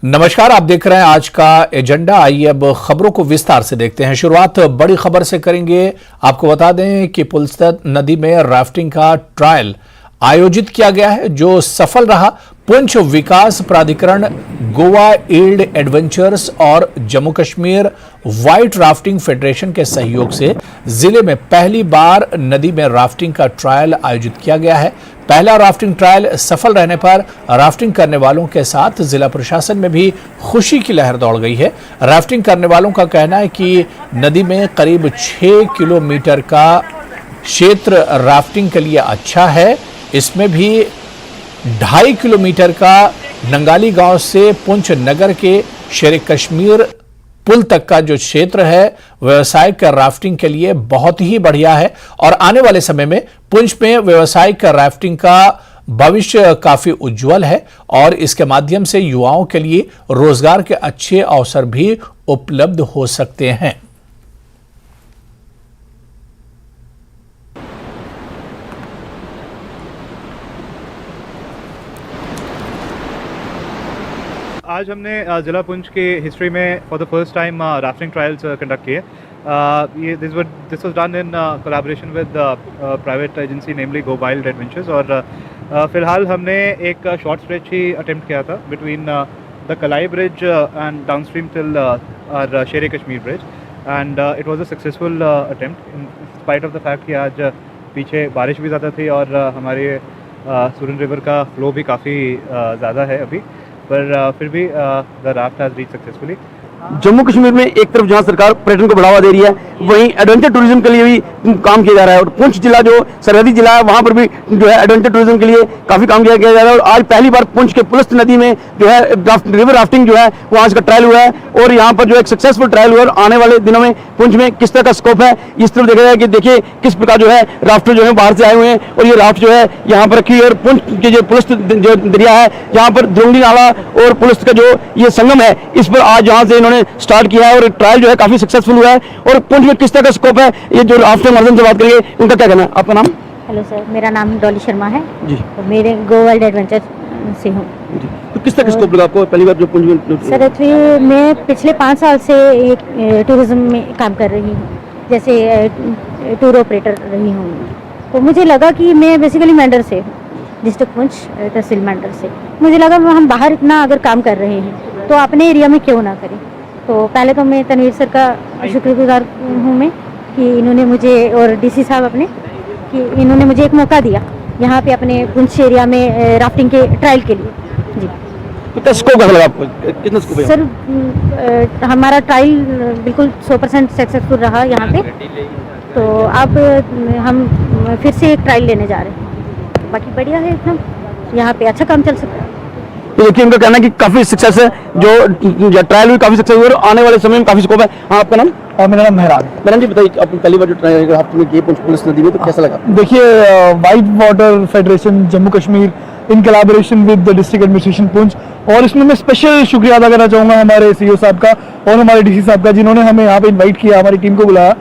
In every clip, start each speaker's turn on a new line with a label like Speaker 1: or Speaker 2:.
Speaker 1: नमस्कार, आप देख रहे हैं आज का एजेंडा। आइए अब खबरों को विस्तार से देखते हैं। शुरुआत बड़ी खबर से करेंगे। आपको बता दें कि पुलसद नदी में राफ्टिंग का ट्रायल आयोजित किया गया है जो सफल रहा। पुंछ विकास प्राधिकरण, गोवा ईल्ड एडवेंचर्स और Jammu Kashmir white rafting federation के सहयोग से जिले में पहली बार नदी में राफ्टिंग का ट्रायल आयोजित किया गया है। पहला राफ्टिंग ट्रायल सफल रहने पर राफ्टिंग करने वालों के साथ जिला प्रशासन में भी खुशी की लहर दौड़ गई है। राफ्टिंग करने वालों का कहना है कि नदी में करीब 6 किलोमीटर का क्षेत्र राफ्टिंग के लिए अच्छा है। इसमें भी 2.5 किलोमीटर का नंगाली गांव से पुंछ नगर के शेर कश्मीर पुल तक का जो क्षेत्र है व्यावसायिक राफ्टिंग के लिए बहुत ही बढ़िया है और आने वाले समय में पुंछ में व्यावसायिक राफ्टिंग का भविष्य काफी उज्जवल है और इसके माध्यम से युवाओं के लिए रोजगार के अच्छे अवसर भी उपलब्ध हो सकते हैं।
Speaker 2: आज हमने ज़िला पुंछ के हिस्ट्री में for the first time rafting trials conduct किए। ये this was done in collaboration with private agency namely Goa yield adventures और फिलहाल हमने एक शॉर्ट स्ट्रेच ही अटेम्प्ट किया था बिटवीन द कलाई bridge and down stream till और शेर Kashmir bridge and it was a successful attempt in spite of the fact कि आज पीछे बारिश भी ज़्यादा थी और हमारे सुरन रिवर का फ्लो भी काफ़ी ज़्यादा है अभी, पर फिर भी the raft has reach successfully.
Speaker 3: Jammu Kashmir में एक तरफ जहां सरकार पर्यटन को बढ़ावा दे रही है, वहीं एडवेंचर टूरिज्म के लिए भी काम किया जा रहा है और पुंछ जिला जो सरहदी जिला है वहां पर भी जो है एडवेंचर टूरिज्म के लिए काफी काम किया जा रहा है। और आज पहली बार पुंछ के पुलिस नदी में जो है रिवर राफ्टिंग जो है वो आज का ट्रायल हुआ है और यहाँ पर जो एक सक्सेसफुल ट्रायल हुआ है। और आने वाले दिनों में पुंछ में किस तरह का स्कोप है इस तरफ देखा जाए कि देखिए किस प्रकार जो है राफ्टर जो है बाहर से आए हुए हैं और ये राफ्ट जो है यहाँ पर रखी है। और पुंछ के जो पुलिस जो दरिया है यहाँ पर द्रोंगी नाला और पुलिस का जो ये संगम है इस पर आज यहाँ से इन्होंने स्टार्ट किया है और ट्रायल जो है काफी सक्सेसफुल हुआ है। और पुंछ में किस तरह का स्कोप है ये जो राफ्टर माध्यम से बात करेंगे, उनका क्या कहना है। आपका नाम?
Speaker 4: हेलो सर, मेरा नाम डॉली शर्मा है
Speaker 3: जी।
Speaker 4: तो मेरे गोवा ईल्ड एडवेंचर से हूँ।
Speaker 3: तो किस तरह का स्कोप लगा आपको पहली बार जो पुंछ में?
Speaker 4: सर एक्चुअली मैं पिछले 5 साल से एक टूरिज्म में काम कर रही हूँ, जैसे टूर ऑपरेटर रही हूँ। तो मुझे लगा कि मैं बेसिकली मेंढर से हूँ, डिस्ट्रिक्ट पुंछ तहसील मेंढर से। मुझे लगा हम बाहर इतना अगर काम कर रहे हैं तो अपने एरिया में क्यों ना करें। तो पहले तो मैं तनवीर सर का शुक्रगुजार हूँ मैं कि इन्होंने मुझे और डीसी साहब अपने कि इन्होंने मुझे एक मौका दिया यहाँ पे अपने पुंछ एरिया में राफ्टिंग के ट्रायल के लिए जी।
Speaker 3: कितना स्कोप लगा आपको? कितना स्कोप है
Speaker 4: सर? हमारा ट्रायल बिल्कुल 100% सक्सेसफुल रहा यहाँ पे। तो अब हम फिर से एक ट्रायल लेने जा रहे हैं। बाकी बढ़िया है एकदम, यहाँ पे अच्छा काम चल सकता है।
Speaker 3: तो देखिए उनका कहना है कि काफी सक्सेस है, जो ट्रायल भी काफी सक्सेस हुआ और आने वाले समय में काफी स्कोप है। हाँ, आपका नाम?
Speaker 5: मेरा नाम मेहरान।
Speaker 3: मैडम जी बताइए, आपने पहली बार जो ट्रायल आपने किए पुलिस नदी में तो कैसा लगा?
Speaker 5: देखिए white water federation Jammu Kashmir in collaboration with the district administration Poonch, और इसमें मैं स्पेशल शुक्रिया अदा करना चाहूँगा हमारे सीईओ साहब का और हमारे डीसी साहब का जिन्होंने हमें यहाँ पे इन्वाइट किया, हमारी टीम को बुलाया।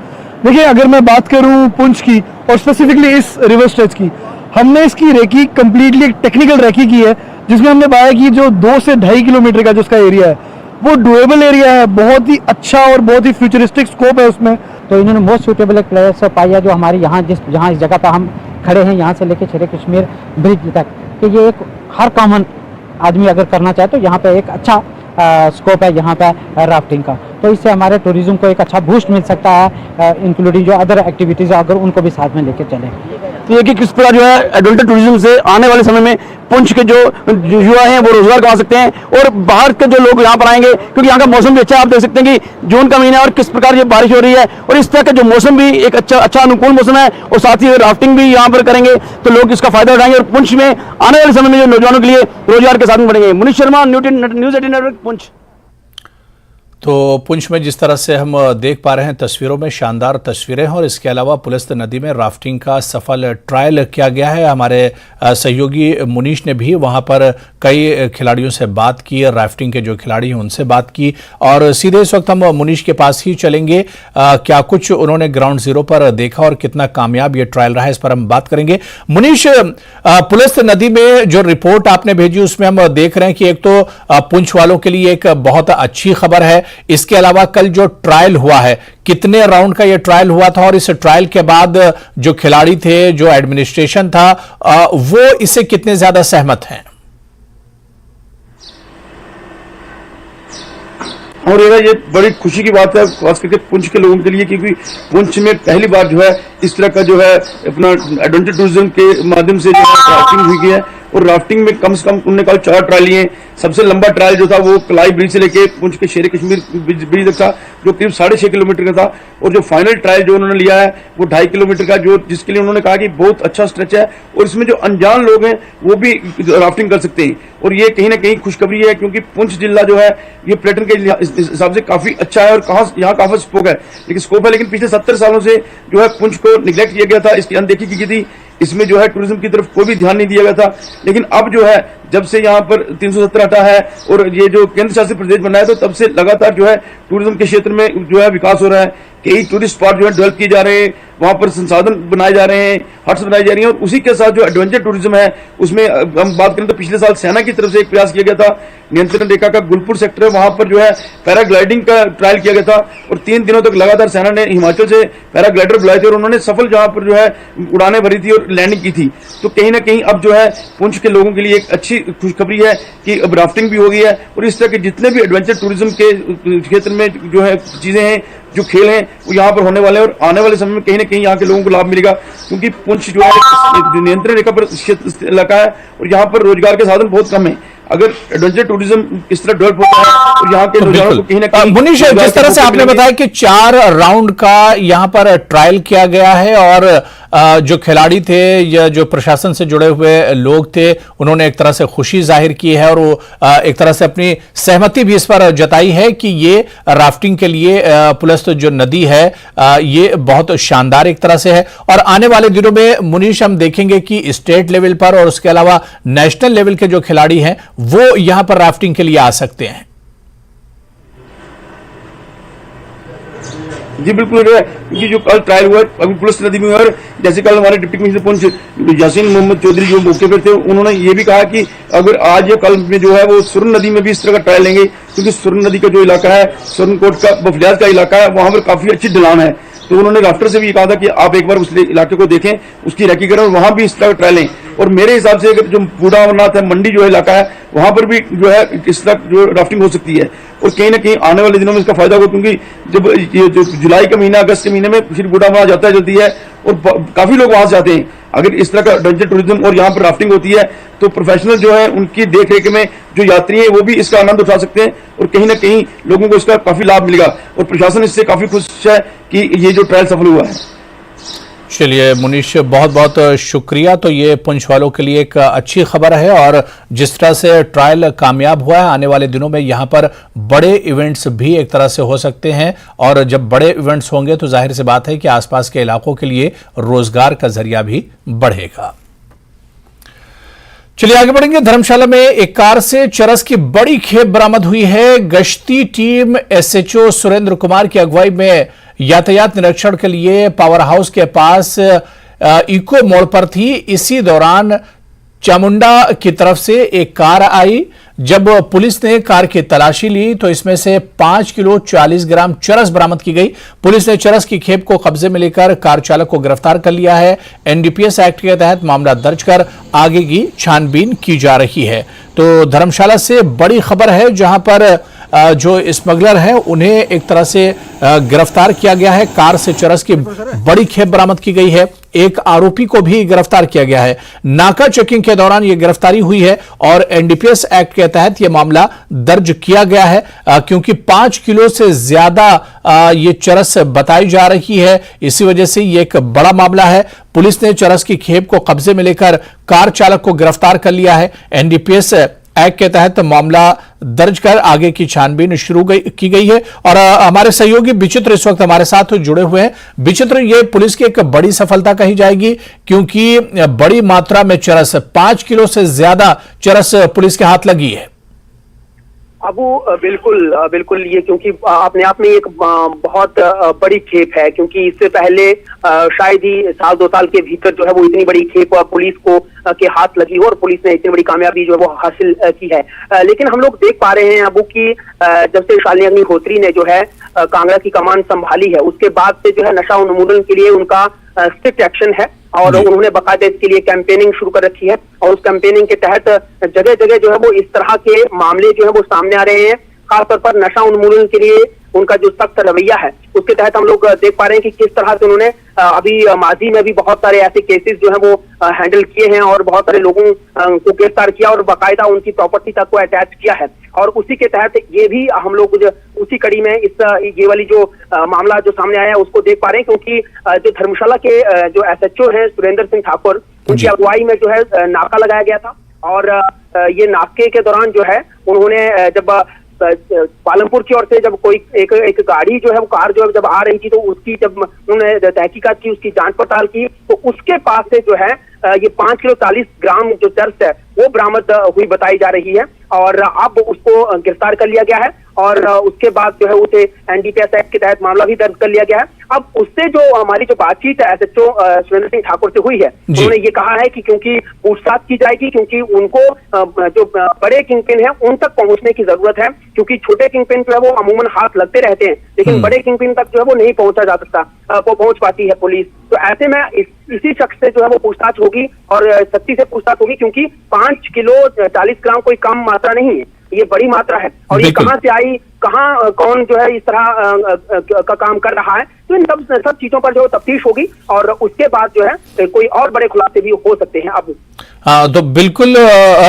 Speaker 5: देखिए अगर मैं बात करूँ पुंछ की और स्पेसिफिकली इस रिवर स्ट्रेच की, हमने इसकी रेकी कम्प्लीटली टेक्निकल रेकी की है जिसमें हमने पाया कि जो 2 से 2.5 किलोमीटर का जो उसका एरिया है वो डुएबल एरिया है, बहुत ही अच्छा और बहुत ही फ्यूचरिस्टिक स्कोप है उसमें।
Speaker 6: तो इन्होंने मोस्ट सूटेबल एक प्लेस पाया जो हमारे यहाँ जहाँ इस जगह पर हम खड़े हैं यहाँ से लेकर शेर कश्मीर ब्रिज तक, कि ये एक हर कॉमन आदमी अगर करना चाहे तो यहाँ पे एक अच्छा स्कोप है यहाँ पे राफ्टिंग का। तो इससे हमारे टूरिज्म को एक अच्छा बूस्ट मिल सकता है, इंक्लूडिंग जो अदर एक्टिविटीज़ अगर उनको भी साथ में लेकर चलें।
Speaker 3: तो ये कि किस तरह जो है एडवेंचर टूरिज्म से आने वाले समय में पुंछ के जो युवा हैं वो रोजगार कमा सकते हैं और बाहर के जो लोग यहाँ पर आएंगे, क्योंकि यहाँ का मौसम भी अच्छा है। आप देख सकते हैं कि जून का महीना है और किस प्रकार ये बारिश हो रही है और इस तरह का जो मौसम भी एक अच्छा अनुकूल मौसम है और साथ ही राफ्टिंग भी यहाँ पर करेंगे तो लोग इसका फायदा उठाएंगे और पुंछ में आने वाले समय में जो नौजवानों के लिए रोजगार के साधन बढ़ेंगे। Munish Sharma, news 18 network, Poonch.
Speaker 1: तो पुंछ में जिस तरह से हम देख पा रहे हैं तस्वीरों में शानदार तस्वीरें हैं और इसके अलावा पुलिस नदी में राफ्टिंग का सफल ट्रायल किया गया है। हमारे सहयोगी मुनीश ने भी वहां पर कई खिलाड़ियों से बात की, राफ्टिंग के जो खिलाड़ी हैं उनसे बात की और सीधे इस वक्त हम मुनीश के पास ही चलेंगे। क्या कुछ उन्होंने ग्राउंड जीरो पर देखा और कितना कामयाब ये ट्रायल रहा, इस पर हम बात करेंगे। मुनीश, पुलिस नदी में जो रिपोर्ट आपने भेजी उसमें हम देख रहे हैं कि एक तो पुंछ वालों के लिए एक बहुत अच्छी खबर है, इसके अलावा कल जो ट्रायल हुआ है, कितने राउंड का यह ट्रायल हुआ था और इस ट्रायल के बाद जो खिलाड़ी थे, जो एडमिनिस्ट्रेशन था, वो इससे कितने ज्यादा सहमत हैं?
Speaker 3: और ये बड़ी खुशी की बात है खास करके पुंछ के लोगों के लिए, क्योंकि पुंछ में पहली बार जो है इस तरह का जो है अपना एडवेंचर टूरिज्म के माध्यम से जो है राफ्टिंग हुई है। और राफ्टिंग में कम से कम उन्होंने कल 4 ट्रायल लिए। सबसे लंबा ट्रायल जो था वो कलाई ब्रिज से लेके पुंछ के शेर कश्मीर ब्रिज तक था, जो करीब 6.5 किलोमीटर का था। और जो फाइनल ट्रायल जो उन्होंने लिया है वो 2.5 किलोमीटर का, जो जिसके लिए उन्होंने कहा कि बहुत अच्छा स्ट्रेच है और इसमें जो अनजान लोग हैं वो भी राफ्टिंग कर सकते हैं। और ये कहीं ना कहीं खुशखबरी है, क्योंकि पुंछ जिला जो है ये पर्यटन के हिसाब से काफी अच्छा है और यहाँ काफी स्कोप है, लेकिन पिछले 70 सालों से जो है पुंछ को निगलेक्ट किया गया था, इसकी अनदेखी की गई थी। इसमें जो है टूरिज्म की तरफ कोई भी ध्यान नहीं दिया गया था। लेकिन अब जो है जब से यहाँ पर 370 हटा है और ये जो केंद्र शासित प्रदेश बना है, तो तब से लगातार जो है टूरिज्म के क्षेत्र में जो है विकास हो रहा है। कई टूरिस्ट स्पॉट जो है डेवलप किए जा रहे हैं, वहां पर संसाधन बनाए जा रहे हैं, हट्स बनाई जा रही हैं। और उसी के साथ जो एडवेंचर टूरिज्म है उसमें हम बात करें तो पिछले साल सेना की तरफ से एक प्रयास किया गया था। नियंत्रण रेखा का गुलपुर सेक्टर है, वहां पर जो है पैराग्लाइडिंग का ट्रायल किया गया था और 3 दिनों तक लगातार सेना ने हिमाचल से पैराग्लाइडर बुलाए थे और उन्होंने सफल जहां पर जो है उड़ानें भरी थी और लैंडिंग की थी। तो कहीं ना कहीं अब जो है पुंछ के लोगों के लिए एक अच्छी खुशखबरी है कि अब राफ्टिंग भी हो गई है और इस तरह के जितने भी एडवेंचर टूरिज्म के क्षेत्र में जो है चीजें हैं, जो खेल हैं, वो यहाँ पर होने वाले हैं। और आने वाले समय में कहीं ना कहीं यहाँ के लोगों को लाभ मिलेगा, क्योंकि पुंछ जो है नियंत्रण रेखा पर इलाका है और यहाँ पर रोजगार के साधन बहुत कम है। अगर एडवेंचर टूरिज्म इस तरह डेवलप होता है और यहाँ के नौजवानों को कहीं ना कहीं
Speaker 1: मुनीश, जिस तरह से आपने बताया कि 4 राउंड का यहाँ पर ट्रायल किया गया है और जो खिलाड़ी थे या जो प्रशासन से जुड़े हुए लोग थे उन्होंने एक तरह से खुशी जाहिर की है और वो एक तरह से अपनी सहमति भी इस पर जताई है कि ये राफ्टिंग के लिए पुलिस जो नदी है ये बहुत शानदार एक तरह से है। और आने वाले दिनों में मुनीश हम देखेंगे कि स्टेट लेवल पर और उसके अलावा नेशनल लेवल के जो खिलाड़ी हैं वो यहां पर राफ्टिंग के लिए आ सकते हैं।
Speaker 3: जी बिल्कुल, क्योंकि जो कल ट्रायल हुआ अभी पुलिस नदी में हुआ, और जैसे कल हमारे डिप्टी कमिश्नर पुंछ यासीन मोहम्मद चौधरी जो मौके पर थे, उन्होंने ये भी कहा कि अगर आज या कल में जो है वो सुरन नदी में भी इस तरह का ट्रायल लेंगे, क्योंकि सुरन नदी का जो इलाका है, सुरनकोट का बफलियाज का इलाका है, वहां पर काफी अच्छी ढलान है। तो उन्होंने राफ्टर से भी ये कहा था कि आप एक बार उस इलाके को देखें, उसकी रेकी करें और वहां भी इस तरह का ट्रायल लें। और मेरे हिसाब से अगर जो बूढ़ा अमरनाथ है, मंडी जो इलाका है, वहां पर भी जो है इस तरह जो राफ्टिंग हो सकती है। और कहीं ना कहीं आने वाले दिनों में इसका फायदा होगा, क्योंकि जब ये जो जुलाई का महीना, अगस्त के महीने में फिर बूढ़ा अमरनाथ यात्रा चलती है और काफी लोग वहां से जाते हैं। अगर इस तरह का एडवेंचर टूरिज्म और यहाँ पर राफ्टिंग होती है तो प्रोफेशनल जो है उनकी देख रेख में जो यात्री हैं वो भी इसका आनंद उठा सकते हैं और कहीं ना कहीं लोगों को इसका काफी लाभ मिलेगा। और प्रशासन इससे काफी खुश है कि ये जो ट्रायल सफल हुआ है।
Speaker 1: चलिए मुनीश, बहुत बहुत शुक्रिया। तो ये पुंछ वालों के लिए एक अच्छी खबर है और जिस तरह से ट्रायल कामयाब हुआ है, आने वाले दिनों में यहाँ पर बड़े इवेंट्स भी एक तरह से हो सकते हैं और जब बड़े इवेंट्स होंगे तो जाहिर सी बात है कि आसपास के इलाकों के लिए रोजगार का जरिया भी बढ़ेगा। चलिए आगे बढ़ेंगे। धर्मशाला में एक कार से चरस की बड़ी खेप बरामद हुई है। गश्ती टीम एसएचओ सुरेंद्र कुमार की अगुवाई में यातायात निरीक्षण के लिए पावर हाउस के पास इको मोड़ पर थी। इसी दौरान चामुंडा की तरफ से एक कार आई। जब पुलिस ने कार की तलाशी ली तो इसमें से 5 किलो 40 ग्राम चरस बरामद की गई। पुलिस ने चरस की खेप को कब्जे में लेकर कार चालक को गिरफ्तार कर लिया है। एनडीपीएस एक्ट के तहत मामला दर्ज कर आगे की छानबीन की जा रही है। तो धर्मशाला से बड़ी खबर है, जहां पर जो स्मगलर है उन्हें एक तरह से गिरफ्तार किया गया है। कार से चरस की बड़ी खेप बरामद की गई है। एक आरोपी को भी गिरफ्तार किया गया है। नाका चेकिंग के दौरान यह गिरफ्तारी हुई है और एनडीपीएस एक्ट के तहत यह मामला दर्ज किया गया है, क्योंकि 5 किलो से ज्यादा ये चरस बताई जा रही है। इसी वजह से यह एक बड़ा मामला है। पुलिस ने चरस की खेप को कब्जे में लेकर कार चालक को गिरफ्तार कर लिया है। एनडीपीएस एक्ट के तहत मामला दर्ज कर आगे की छानबीन शुरू की गई है। और हमारे सहयोगी विचित्र इस वक्त हमारे साथ जुड़े हुए हैं। विचित्र, ये पुलिस की एक बड़ी सफलता कही जाएगी, क्योंकि बड़ी मात्रा में चरस, 5 किलो से ज्यादा चरस पुलिस के हाथ लगी है।
Speaker 7: अबू बिल्कुल ये, क्योंकि अपने आप में एक बहुत बड़ी खेप है, क्योंकि इससे पहले शायद ही साल 2 साल के भीतर जो है वो इतनी बड़ी खेप पुलिस को के हाथ लगी हो और पुलिस ने इतनी बड़ी कामयाबी जो है वो हासिल की है। लेकिन हम लोग देख पा रहे हैं अबू कि जब से शालिनी अग्निहोत्री ने जो है कांगड़ा की कमान संभाली है, उसके बाद से जो है नशा उन्मूलन के लिए उनका स्ट्रिक्ट एक्शन है और उन्होंने बाकायदा इसके लिए कैंपेनिंग शुरू कर रखी है। और उस कैंपेनिंग के तहत जगह जगह जो है वो इस तरह के मामले जो है वो सामने आ रहे हैं। खासतौर पर नशा उन्मूलन के लिए उनका जो सख्त रवैया है, उसके तहत हम लोग देख पा रहे हैं कि किस तरह से उन्होंने अभी माजी में भी बहुत सारे ऐसे केसेस जो है वो हैंडल किए हैं और बहुत सारे लोगों को गिरफ्तार किया और बाकायदा उनकी प्रॉपर्टी तक को अटैच किया है। और उसी के तहत ये भी हम लोग उसी कड़ी में ये वाली जो मामला जो सामने आया है उसको देख पा रहे हैं, क्योंकि जो धर्मशाला के जो SHO है सुरेंद्र सिंह ठाकुर, उनकी अगुवाई में जो है नाका लगाया गया था। और ये नाके के दौरान जो है उन्होंने जब पालमपुर की ओर से जब कोई एक गाड़ी जो है वो कार जो है जब आ रही थी, तो उसकी जब उन्होंने तहकीकात की, उसकी जांच पड़ताल की, तो उसके पास से जो है ये 5 किलो 40 ग्राम जो चरस है वो बरामद हुई बताई जा रही है। और अब उसको गिरफ्तार कर लिया गया है और उसके बाद जो है उसे NDPS एक्ट के तहत मामला भी दर्ज कर लिया गया है। अब उससे जो हमारी जो बातचीत SHO सुरेंद्र सिंह ठाकुर से हुई है, उन्होंने ये कहा है कि क्योंकि पूछताछ की जाएगी, क्योंकि उनको जो बड़े किंगपिन है उन तक पहुंचने की जरूरत है, क्योंकि छोटे किंगपिन जो है वो अमूमन हाथ लगते रहते हैं, लेकिन बड़े किंगपिन तक जो है वो नहीं पहुंचा जा सकता, वो पहुंच पाती है पुलिस। तो ऐसे में इसी शख्स से जो है वो पूछताछ होगी और सख्ती से पूछताछ होगी, क्योंकि 5 किलो 40 ग्राम कोई कम मात्रा नहीं है, ये बड़ी मात्रा है। और ये कहाँ से आई, कहाँ कौन जो है इस तरह का काम कर रहा है, तो इन सब चीजों पर जो तफ्तीश होगी और उसके बाद जो है कोई और बड़े खुलासे भी हो सकते हैं। अब
Speaker 1: तो बिल्कुल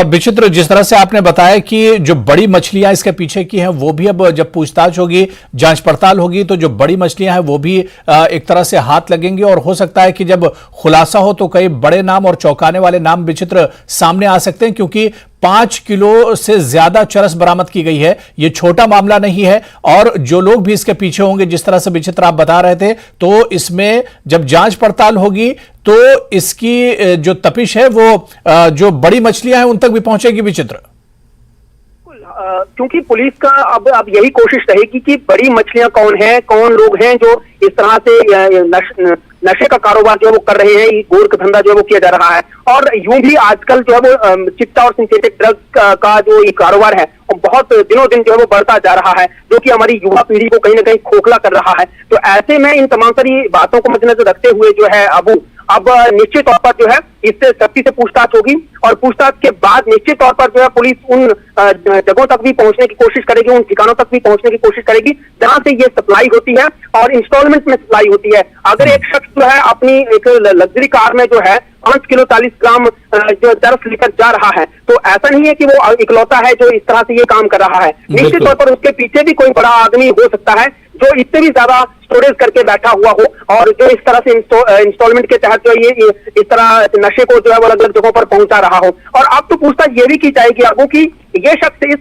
Speaker 1: विचित्र, जिस तरह से आपने बताया कि जो बड़ी मछलियां इसके पीछे की हैं वो भी अब जब पूछताछ होगी, जांच पड़ताल होगी, तो जो बड़ी मछलियां हैं वो भी एक तरह से हाथ लगेंगी और हो सकता है कि जब खुलासा हो तो कई बड़े नाम और चौंकाने वाले नाम विचित्र सामने आ सकते हैं, क्योंकि 5 किलो से ज्यादा चरस बरामद की गई है। ये छोटा मामला नहीं है और जो लोग भी इसके पीछे होंगे, जिस तरह से विचित्र आप बता रहे थे, तो इसमें जब जांच पड़ताल होगी तो इसकी जो तपिश है वो जो बड़ी मछलियां हैं उन तक भी पहुंचेगी विचित्र।
Speaker 7: क्योंकि पुलिस का अब यही कोशिश रहेगी कि बड़ी मछलियां कौन है, कौन लोग हैं जो इस तरह से नशे का कारोबार जो है वो कर रहे हैं, गोर का धंधा जो है वो किया जा रहा है। और यूं भी आजकल जो है वो चिट्टा और सिंथेटिक ड्रग का जो ये कारोबार है बहुत दिनों दिन जो है वो बढ़ता जा रहा है, जो कि हमारी युवा पीढ़ी को कहीं ना कहीं खोखला कर रहा है। तो ऐसे में इन तमाम सारी बातों को मद्देनजर रखते हुए जो है अब निश्चित तौर पर जो है इससे सख्ती से पूछताछ होगी और पूछताछ के बाद निश्चित तौर पर जो है पुलिस उन जगहों तक भी पहुंचने की कोशिश करेगी, उन ठिकानों तक भी पहुंचने की कोशिश करेगी जहां से ये सप्लाई होती है और इंस्टॉलमेंट में सप्लाई होती है। अगर एक शख्स जो है अपनी एक लग्जरी कार में जो है 5 किलो 40 ग्राम जो चरस लेकर जा रहा है, तो ऐसा नहीं है कि वो इकलौता है जो इस तरह से ये काम कर रहा है। निश्चित तौर पर उसके पीछे भी कोई बड़ा आदमी हो सकता है जो इससे भी ज्यादा स्टोरेज करके बैठा हुआ हो और जो इस तरह से इंस्टॉलमेंट के तहत जो ये इस तरह नशे को जो है वो अलग अलग जगहों पर पहुंचा रहा हो। और अब तो पूछताछ ये भी की जाएगी आपको कि ये शख्स इस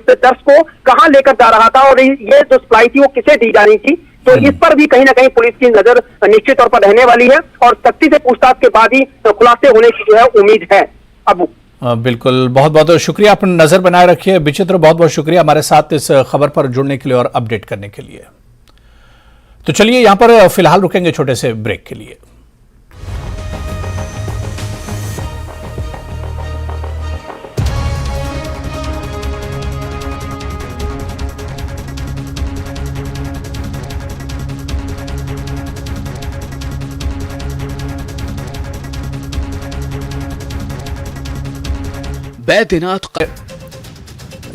Speaker 7: चरस को कहाँ लेकर जा रहा था और ये जो सप्लाई थी वो किसे दी जानी थी। तो इस पर भी कहीं ना कहीं पुलिस की नजर निश्चित तौर पर रहने वाली है और सख्ती से पूछताछ के बाद ही खुलासे होने की जो है उम्मीद है। अबू
Speaker 1: बिल्कुल, बहुत बहुत शुक्रिया, अपनी नजर बनाए रखिए विचित्र, बहुत बहुत शुक्रिया हमारे साथ इस खबर पर जुड़ने के लिए और अपडेट करने के लिए। तो चलिए यहां पर फिलहाल रुकेंगे छोटे से ब्रेक के लिए।
Speaker 8: बैद्यनाथ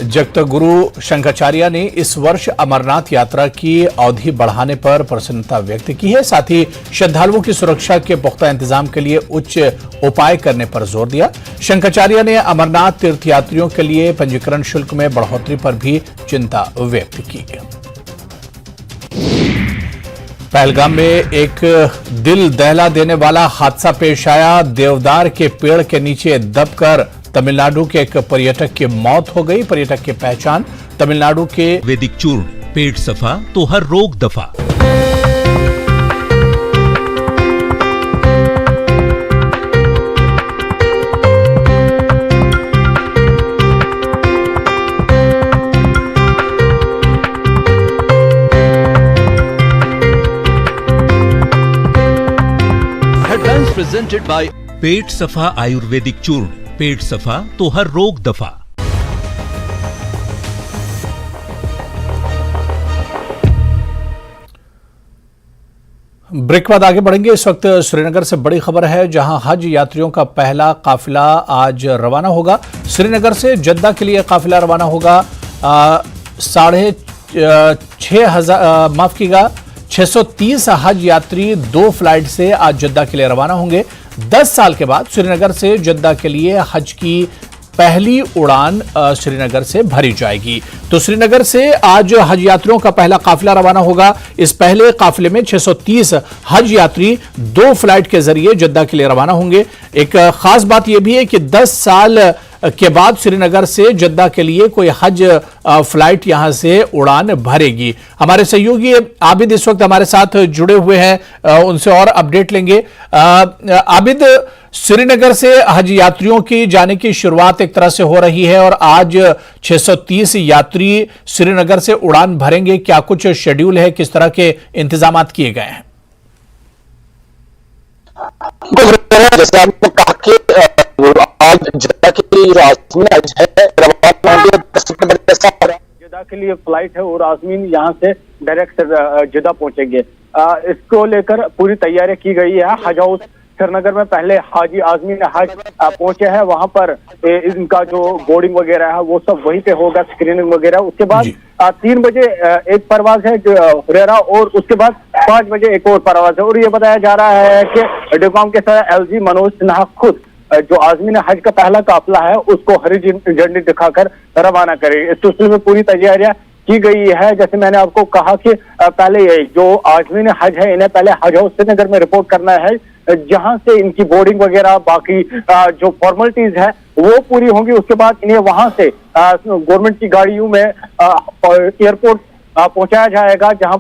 Speaker 1: जगत गुरु शंकराचार्य ने इस वर्ष अमरनाथ यात्रा की अवधि बढ़ाने पर प्रसन्नता व्यक्त की है। साथ ही श्रद्धालुओं की सुरक्षा के पुख्ता इंतजाम के लिए उच्च उपाय करने पर जोर दिया। शंकराचार्य ने अमरनाथ तीर्थयात्रियों के लिए पंजीकरण शुल्क में बढ़ोतरी पर भी चिंता व्यक्त की। पहलगाम में एक दिल दहला देने वाला हादसा पेश आया। देवदार के पेड़ के नीचे दबकर तमिलनाडु के एक पर्यटक की मौत हो गई। पर्यटक की पहचान तमिलनाडु के
Speaker 8: वैदिक चूर्ण, पेट सफा तो हर रोग दफा। Headlines presented by पेट सफा आयुर्वेदिक चूर्ण, पेट सफा तो हर रोग दफा।
Speaker 1: ब्रेक बाद आगे बढ़ेंगे। इस वक्त श्रीनगर से बड़ी खबर है, जहां हज यात्रियों का पहला काफिला आज रवाना होगा। श्रीनगर से जद्दा के लिए काफिला रवाना होगा। 630 हज यात्री 2 फ्लाइट से आज जद्दा के लिए रवाना होंगे। 10 साल के बाद श्रीनगर से जद्दा के लिए हज की पहली उड़ान श्रीनगर से भरी जाएगी। तो श्रीनगर से आज हज यात्रियों का पहला काफिला रवाना होगा। इस पहले काफिले में 630 हज यात्री 2 फ्लाइट के जरिए जद्दा के लिए रवाना होंगे। एक खास बात यह भी है कि 10 साल के बाद श्रीनगर से जद्दा के लिए कोई हज फ्लाइट यहां से उड़ान भरेगी। हमारे सहयोगी आबिद इस वक्त हमारे साथ जुड़े हुए हैं, उनसे और अपडेट लेंगे। आबिद, श्रीनगर से हज यात्रियों की जाने की शुरुआत एक तरह से हो रही है और आज 630 यात्री श्रीनगर से उड़ान भरेंगे। क्या कुछ शेड्यूल है, किस तरह के इंतजाम किए गए हैं?
Speaker 9: जैसे आपने कहा कि आज जद्दा के लिए जो आज़मीन हज है रवाना होंगे 10 सितंबर के साथ जद्दा के लिए फ्लाइट है और आज़मीन यहां से डायरेक्ट जद्दा पहुंचेंगे। इसको लेकर पूरी तैयारी की गई है। हज हाउस श्रीनगर में पहले हाजी आज़मीन हज पहुंचे हैं, वहां पर इनका जो बोर्डिंग वगैरह है वो सब वहीं पे होगा, स्क्रीनिंग वगैरह। उसके बाद 3 बजे एक परवाज है जो हुरैरा और उसके बाद 5 बजे एक और परवाज है। और ये बताया जा रहा है कि डिकॉम के सदर LG मनोज सिन्हा खुद जो आज़मीन हज का पहला काफिला है उसको हरी झंडी दिखाकर रवाना करेगी। इस सिलसिले में पूरी तैयारियां की गई है। जैसे मैंने आपको कहा कि पहले जो आज़मीन हज है इन्हें पहले हज हाउस श्रीनगर में रिपोर्ट करना है, जहां से इनकी बोर्डिंग वगैरह बाकी जो फॉर्मेलिटीज है वो पूरी होंगी। उसके बाद इन्हें वहां से गवर्नमेंट की गाड़ियों में एयरपोर्ट पहुंचाया जाएगा, जहां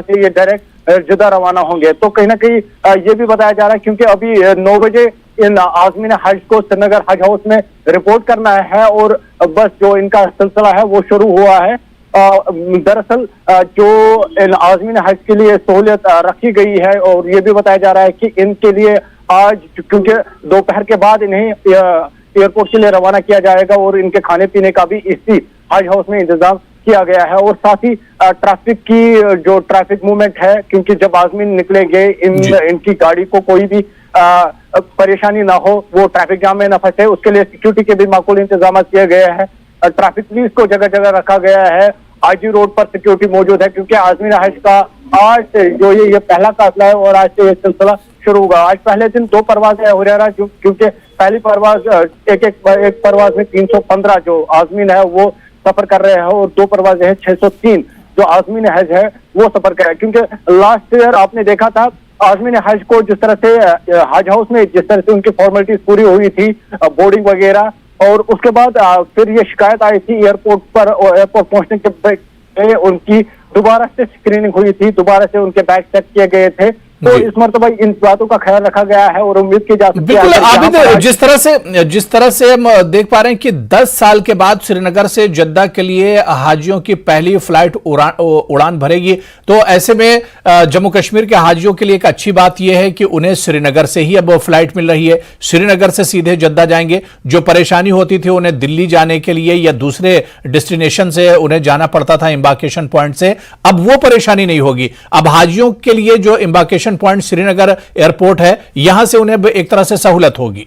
Speaker 9: से ये डायरेक्ट जद्दा रवाना होंगे। तो कहीं ना कहीं ये भी बताया जा रहा है क्योंकि अभी 9 बजे इन आज़मीन हज को श्रीनगर हज हाउस में रिपोर्ट करना है और बस जो इनका सिलसिला है वो शुरू हुआ है। दरअसल जो इन आज़मीन हज के लिए सहूलियत रखी गई है और ये भी बताया जा रहा है कि इनके लिए आज क्योंकि दोपहर के बाद इन्हें एयरपोर्ट के लिए रवाना किया जाएगा और इनके खाने पीने का भी इसी हज हाउस में इंतजाम किया गया है। और साथ ही ट्रैफिक की जो ट्रैफिक मूवमेंट है, क्योंकि जब आज़मीन निकलेंगे इनकी गाड़ी को कोई भी परेशानी ना हो, वो ट्रैफिक जाम में ना फंसे, उसके लिए सिक्योरिटी के भी माकूल इंतजाम किए गए हैं। ट्रैफिक पुलिस को जगह जगह रखा गया है। IG रोड पर सिक्योरिटी मौजूद है क्योंकि आज़मीन हज का आज से जो ये पहला काफिला है और आज से ये सिलसिला शुरू होगा। आज पहले दिन 2 परवाज है हुरैरा, क्योंकि पहली परवाज एक परवाज में 315 जो आज़मीन है वो सफर कर रहे हैं और 2 परवाज है 603 जो आज़मीन हज है वो सफर कर रहे हैं। क्योंकि लास्ट ईयर आपने देखा था आज़मीन हज को जिस तरह से हज हाउस में जिस तरह से उनकी फॉर्मेलिटीज पूरी हुई थी, बोर्डिंग वगैरह, और उसके बाद फिर ये शिकायत आई थी एयरपोर्ट पर, एयरपोर्ट पहुंचने के उनकी दोबारा से स्क्रीनिंग हुई थी, दोबारा से उनके बैग चेक किए गए थे। तो इस मरतबा इन बातों का ख्याल रखा गया है और उम्मीद की जा सकती है।
Speaker 1: बिल्कुल आबिद, जिस तरह से हम देख पा रहे हैं कि 10 साल के बाद श्रीनगर से जद्दा के लिए हाजियों की पहली फ्लाइट उड़ान भरेगी, तो ऐसे में जम्मू कश्मीर के हाजियों के लिए एक अच्छी बात यह है कि उन्हें श्रीनगर से ही अब फ्लाइट मिल रही है। श्रीनगर से सीधे जद्दा जाएंगे। जो परेशानी होती थी उन्हें दिल्ली जाने के लिए या दूसरे डेस्टिनेशन से उन्हें जाना पड़ता था एम्बार्केशन पॉइंट से, अब वो परेशानी नहीं होगी। अब हाजियों के लिए जो एम्बार्केशन पॉइंट श्रीनगर एयरपोर्ट है, यहां से उन्हें एक तरह से सहूलत होगी।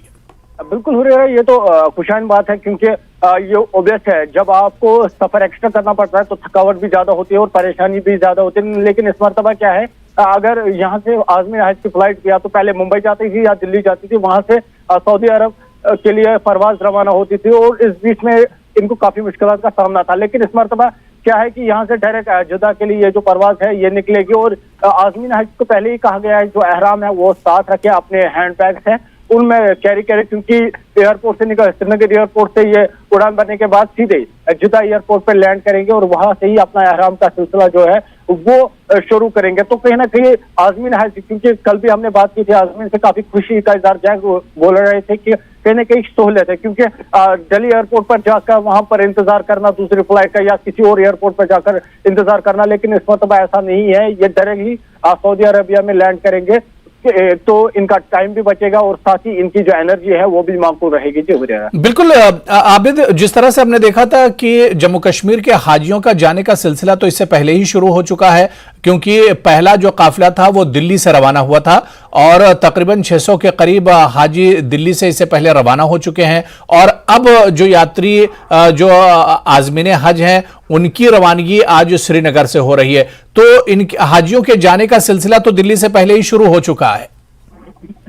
Speaker 9: बिल्कुल हो रहा है, ये तो खुशाइन बात है क्योंकि ये ऑब्वियस है जब आपको सफर एक्स्ट्रा करना पड़ता है तो थकावट भी ज्यादा होती है और परेशानी भी ज्यादा होती है। लेकिन इस मरतबा क्या है, अगर यहाँ से आज़मीन हज की फ्लाइट या तो पहले मुंबई जाती थी या दिल्ली जाती थी, वहां से सऊदी अरब के लिए परवाज रवाना होती थी और इस बीच में इनको काफी मुश्किलात का सामना था। लेकिन इस मरतबा क्या है कि यहाँ से डायरेक्ट जद्दा के लिए जो परवाज है ये निकलेगी और आज़मीन हज को पहले ही कहा गया है जो एहराम है वो साथ रखे, अपने हैंड बैग्स हैं उनमें कैरी करें, क्योंकि एयरपोर्ट से निकल श्रीनगर एयरपोर्ट से ये उड़ान भरने के बाद सीधे जिद्दा एयरपोर्ट पर लैंड करेंगे और वहां से ही अपना एहराम का सिलसिला जो है वो शुरू करेंगे। तो कहीं ना कहीं आजमीन हज, क्योंकि कल भी हमने बात की थी, आजमीन से काफी खुशी का इजहार जैक बोल रहे थे कि कहीं ना कहीं सहूलियत है, क्योंकि दिल्ली एयरपोर्ट पर जाकर वहां पर इंतजार करना दूसरी फ्लाइट का या किसी और एयरपोर्ट पर जाकर इंतजार करना, लेकिन इस मरतबा ऐसा नहीं है। ये डायरेक्ट ही सऊदी अरबिया में लैंड करेंगे तो इनका टाइम भी बचेगा और साथ ही इनकी जो एनर्जी है वो भी माकूल रहेगी। जी
Speaker 1: बिल्कुल आबिद, जिस तरह से हमने देखा था कि जम्मू कश्मीर के हाजियों का जाने का सिलसिला तो इससे पहले ही शुरू हो चुका है, क्योंकि पहला जो काफिला था वो दिल्ली से रवाना हुआ था और तकरीबन 600 के करीब हाजी दिल्ली से इससे पहले रवाना हो चुके हैं। और अब जो यात्री जो आज़मीन हज हैं उनकी रवानगी आज श्रीनगर से हो रही है, तो इन हाजियों के जाने का सिलसिला तो दिल्ली से पहले ही शुरू हो चुका है।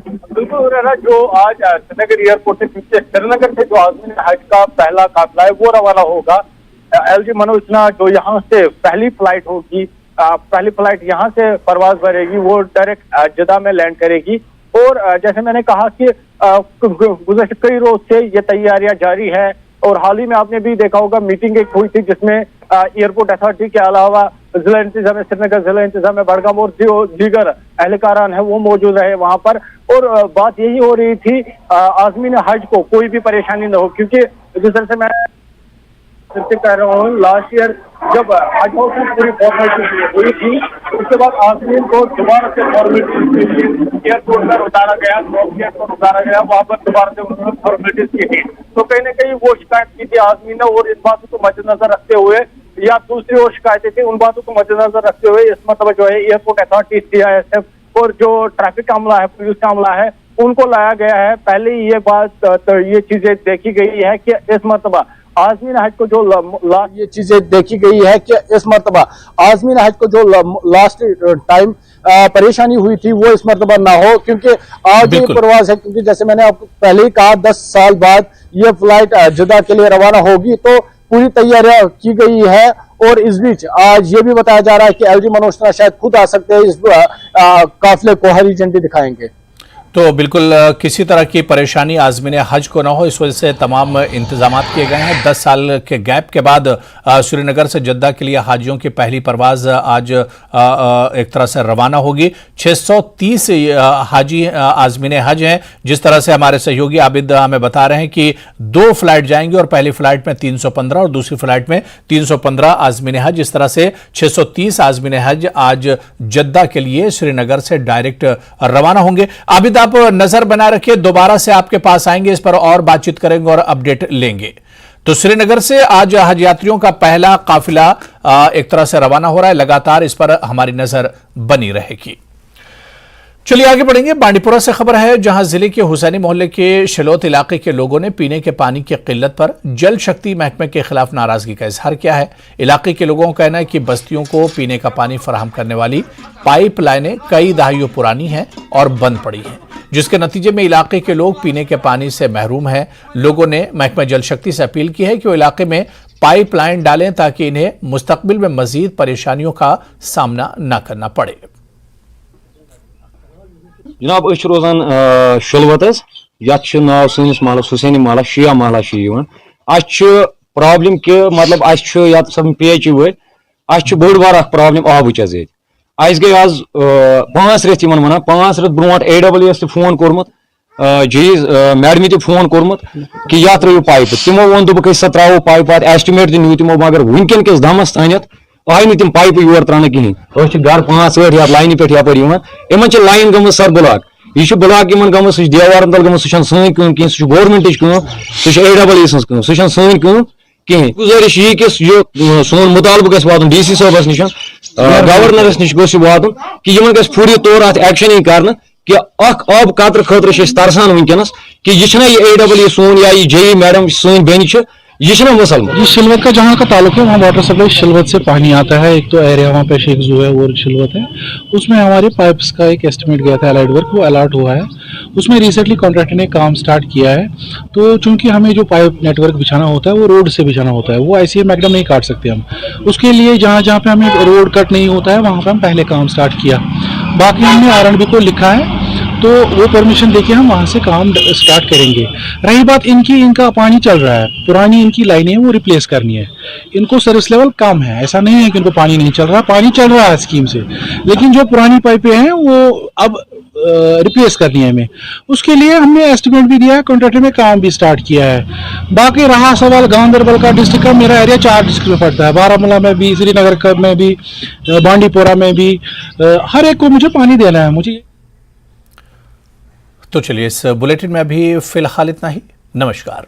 Speaker 9: बिल्कुल, जो आज श्रीनगर एयरपोर्ट से श्रीनगर से जो आज़मीन हज का पहला काफिला है वो रवाना होगा। LG मनोज सिन्हा जो यहाँ से पहली फ्लाइट होगी, पहली फ्लाइट यहाँ से परवाज भरेगी, वो डायरेक्ट जिद्दा में लैंड करेगी। और जैसे मैंने कहा कि गुज़श्ता कई रोज से ये तैयारियां जारी है और हाल ही में आपने भी देखा होगा मीटिंग एक हुई थी जिसमें एयरपोर्ट अथॉरिटी के अलावा जिला इंतजाम श्रीनगर, जिला इंतजाम बड़गाम और जो दीगर एहलकारान है वो मौजूद रहे वहां पर। और बात यही हो रही थी आज़मीन हज को कोई भी परेशानी न हो, क्योंकि जिस तरह से मैं कह रहा हूँ लास्ट ईयर जब हज की पूरी फॉर्मेलिटी हुई थी उसके बाद आज़मीन को दोबारा से फॉर्मेलिटी एयरपोर्ट पर उतारा गया, एयरपोर्ट उतारा गया, वहां पर दोबारा से उन्होंने फॉर्मेलिटीज की थी। तो कहीं ना कहीं वो शिकायत की थी आज़मीन ने और इस बात को मद्देनजर रखते हुए या दूसरी और शिकायतें थी उन बातों को मद्देनजर रखते हुए इस मतलब जो है एयरपोर्ट अथॉरिटी, CISF और जो ट्रैफिक का अमला है, पुलिस का अमला है, उनको लाया गया है। पहले ही ये बात तो ये चीजें देखी गई है कि इस मरतबा आज़मीन हज को जो ये चीजें देखी गई है कि इस मरतबा आज़मीन हज को जो लास्ट टाइम परेशानी हुई थी वो इस मरतबा ना हो, क्योंकि आज ये प्रवास है, क्योंकि जैसे मैंने आपको पहले ही कहा 10 साल बाद ये फ्लाइट जिद्दा के लिए रवाना होगी, तो पूरी तैयारियां की गई है। और इस बीच आज ये भी बताया जा रहा है कि LG मनोज सिन्हा शायद खुद आ सकते हैं, इस काफिले को हरी झंडी दिखाएंगे।
Speaker 1: तो बिल्कुल किसी तरह की परेशानी आज़मीन हज को ना हो, इस वजह से तमाम इंतजाम किए गए हैं। 10 साल के गैप के बाद श्रीनगर से जद्दा के लिए हाजियों की पहली परवाज आज एक तरह से रवाना होगी। 630 हाजी आज़मीन हज हैं। जिस तरह से हमारे सहयोगी आबिद हमें बता रहे हैं कि 2 फ्लाइट जाएंगी और पहली फ्लाइट में 315 और दूसरी फ्लाइट में 315 आज़मीन हज। इस तरह से 630 आज़मीन हज आज जद्दा के लिए श्रीनगर से डायरेक्ट रवाना होंगे। आबिद आप नजर बना रखिए, दोबारा से आपके पास आएंगे, इस पर और बातचीत करेंगे और अपडेट लेंगे। तो श्रीनगर से आज हज यात्रियों का पहला काफिला एक तरह से रवाना हो रहा है, लगातार इस पर हमारी नजर बनी रहेगी। चलिए आगे बढ़ेंगे। बांडीपुरा से खबर है, जहां जिले के हुसैनी मोहल्ले के शलोत इलाके के लोगों ने पीने के पानी की किल्लत पर जल शक्ति महकमे के खिलाफ नाराजगी का इजहार किया है। इलाके के लोगों का कहना है कि बस्तियों को पीने का पानी फराहम करने वाली पाइप लाइनें कई दहाइयों पुरानी हैं और बंद पड़ी हैं, जिसके नतीजे में इलाके के लोग पीने के पानी से महरूम हैं। लोगों ने महकमा जल शक्ति से अपील की है कि वो इलाके में पाइप लाइन डालें ताकि इन्हें मुस्तकबिल में मजीद परेशानियों का सामना न करना पड़े।
Speaker 10: जनाब रोजान शलवत नाव सैनिस महलस हुसैनी महला शिया महला प्रॉब्लम कि मतलब PH वर बड़ बार प्रॉब्लम आबच गई आज 5 रेत वन 5 रेत ब्रोट AWS फोन कोर्मुत जीज मैडम ते फोन कोर्मुत कि या त्रो पाइप तमो वो दोक त्रो पाइप एस्टिमेट नी तमो मगर वनकन किस दमस तानत आय नी तम पाइप योर त्रान कहें घर 5-8 या लाइन पे यप इन लाइन गम सर ब्लॉक यह ब्लॉक इन गम सह देवारन तल गम सह सन कम कहें सह गवर्नमेंट सह AWS कम सह सन कम कहें। गुजारिश यह कि सोन मुतालबा गस वातन DC साहबस निश गवर्नरस निश गोस वातन कि इन गस पूरी तौर अत एक्शन कर कि आब कतर खतर तरसान वनकस कि यह AWS सोन या JE मैडम सन बेन यह मुसलमान।
Speaker 11: ये शिलवत का जहाँ का ताल्लुक है वहाँ वाटर सप्लाई शिलवत से पानी आता है। एक तो एरिया वहाँ पे शेख जू है और शिलवत है, उसमें हमारे पाइप्स का एक एस्टिमेट गया था अलाइड वर्क, वो अलर्ट हुआ है। उसमें रिसेंटली कॉन्ट्रैक्टर ने काम स्टार्ट किया है। तो चूंकि हमें जो पाइप नेटवर्क बिछाना होता है वो रोड से बिछाना होता है, वो ICA मैकडम नहीं काट सकते हम। उसके लिए जहाँ जहाँ पे हमें रोड कट नहीं होता है वहाँ पर हम पहले काम स्टार्ट किया। बाकी हमने R&B को लिखा है तो वो परमिशन लेके हम वहाँ से काम स्टार्ट करेंगे। रही बात इनका पानी चल रहा है, पुरानी इनकी लाइनें हैं वो रिप्लेस करनी है। इनको सर्विस लेवल कम है, ऐसा नहीं है कि इनको पानी नहीं चल रहा, पानी चल रहा है स्कीम से, लेकिन जो पुरानी पाइपें हैं वो अब रिप्लेस करनी है हमें। उसके लिए हमने एस्टिमेट भी दिया है, कॉन्ट्रैक्टर में काम भी स्टार्ट किया है। बाकी रहा सवाल गांधरबल का, डिस्ट्रिक्ट का मेरा एरिया 4 डिस्ट्रिक्ट में पड़ता है, बारामूला में भी, श्रीनगर में भी, बांडीपोरा में भी, हर एक को मुझे पानी देना है मुझे।
Speaker 1: तो चलिए इस बुलेटिन में अभी फिलहाल इतना ही। नमस्कार।